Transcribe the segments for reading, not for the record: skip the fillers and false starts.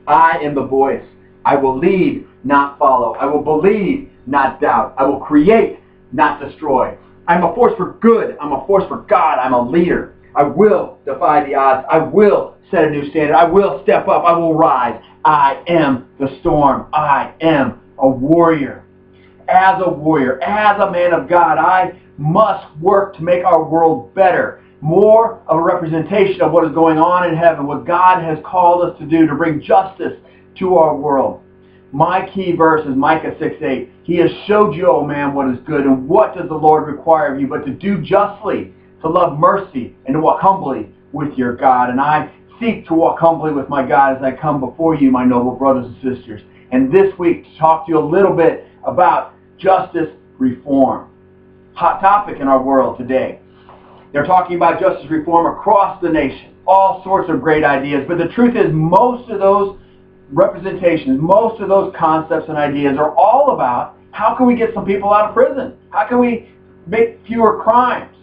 I am the voice. I will lead, not follow. I will believe, not doubt. I will create, not destroy. I'm a force for good. I'm a force for God. I'm a leader. I will defy the odds. I will set a new standard. I will step up. I will rise. I am the storm. I am a warrior. As a warrior, as a man of God, I must work to make our world better. More of a representation of what is going on in heaven, what God has called us to do to bring justice to our world. My key verse is Micah 6:8. He has showed you, O man, what is good, and what does the Lord require of you, but to do justly, to love mercy, and to walk humbly with your God. And I seek to walk humbly with my God as I come before you, my noble brothers and sisters. And this week, to talk to you a little bit about justice reform. Hot topic in our world today. They're talking about justice reform across the nation. All sorts of great ideas. But the truth is, most of those representations, most of those concepts and ideas are all about how can we get some people out of prison? How can we make fewer crimes?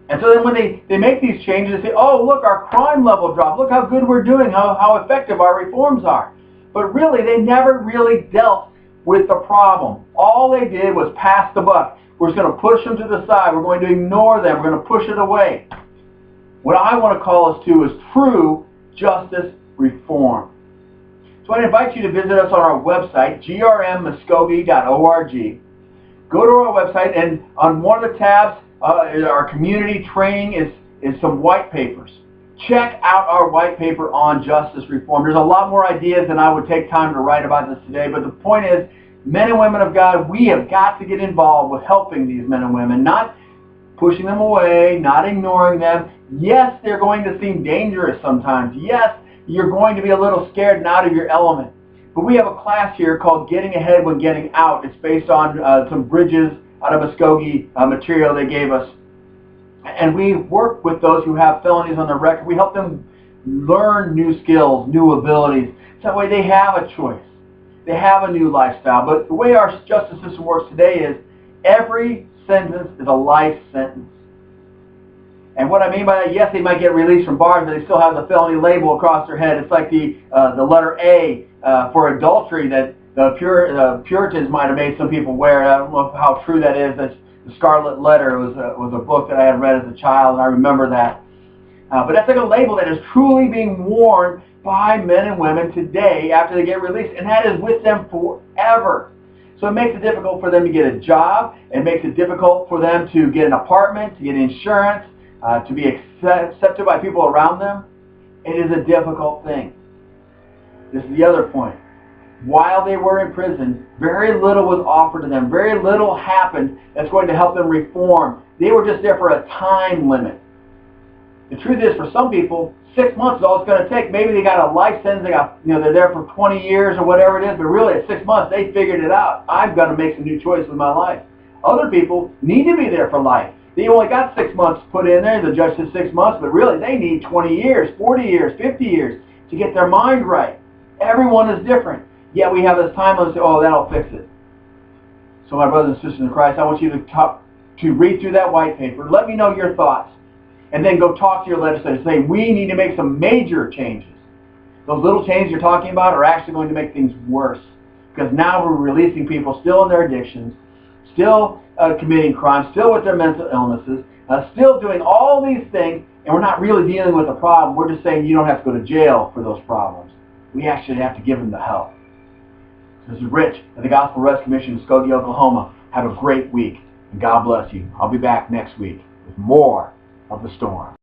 And so then when they make these changes, they say, oh, look, our crime level dropped. Look how good we're doing, how effective our reforms are. But really, they never really dealt with the problem. All they did was pass the buck. We're just going to push them to the side. We're going to ignore them. We're going to push it away. What I want to call us to is true justice reform. So I invite you to visit us on our website, grmmuskogee.org. Go to our website, and on one of the tabs, our community training is some white papers. Check out our white paper on justice reform. There's a lot more ideas than I would take time to write about this today, but the point is, men and women of God, we have got to get involved with helping these men and women, not pushing them away, not ignoring them. Yes, they're going to seem dangerous sometimes. Yes, you're going to be a little scared and out of your element. But we have a class here called Getting Ahead When Getting Out. It's based on some Bridges out of Muskogee material they gave us. And we work with those who have felonies on their record. We help them learn new skills, new abilities. So that way they have a choice. They have a new lifestyle. But the way our justice system works today is every sentence is a life sentence. And what I mean by that, yes, they might get released from bars, but they still have the felony label across their head. It's like the letter A for adultery that the Puritans might have made some people wear. I don't know how true that is. That's the Scarlet Letter. It was a book that I had read as a child, and I remember that. But that's like a label that is truly being worn by men and women today after they get released, and that is with them forever. So it makes it difficult for them to get a job. It makes it difficult for them to get an apartment, to get insurance, to be accepted by people around them. It is a difficult thing. This is the other point. While they were in prison, very little was offered to them. Very little happened that's going to help them reform. They were just there for a time limit. The truth is, for some people, 6 months is all it's going to take. Maybe they got a life sentence. They're there for 20 years or whatever it is. But really, at 6 months, they figured it out. I've got to make some new choices with my life. Other people need to be there for life. They only got 6 months put in there. The judge says 6 months, but really, they need 20 years, 40 years, 50 years to get their mind right. Everyone is different. Yet we have this time limit to say, oh, that'll fix it. So my brothers and sisters in Christ, I want you to read through that white paper. Let me know your thoughts. And then go talk to your legislators. Say, we need to make some major changes. Those little changes you're talking about are actually going to make things worse. Because now we're releasing people still in their addictions, still committing crimes, still with their mental illnesses, still doing all these things, and we're not really dealing with the problem. We're just saying you don't have to go to jail for those problems. We actually have to give them the help. This is Rich at the Gospel Rest Commission in Muskogee, Oklahoma. Have a great week, and God bless you. I'll be back next week with more of The Storm.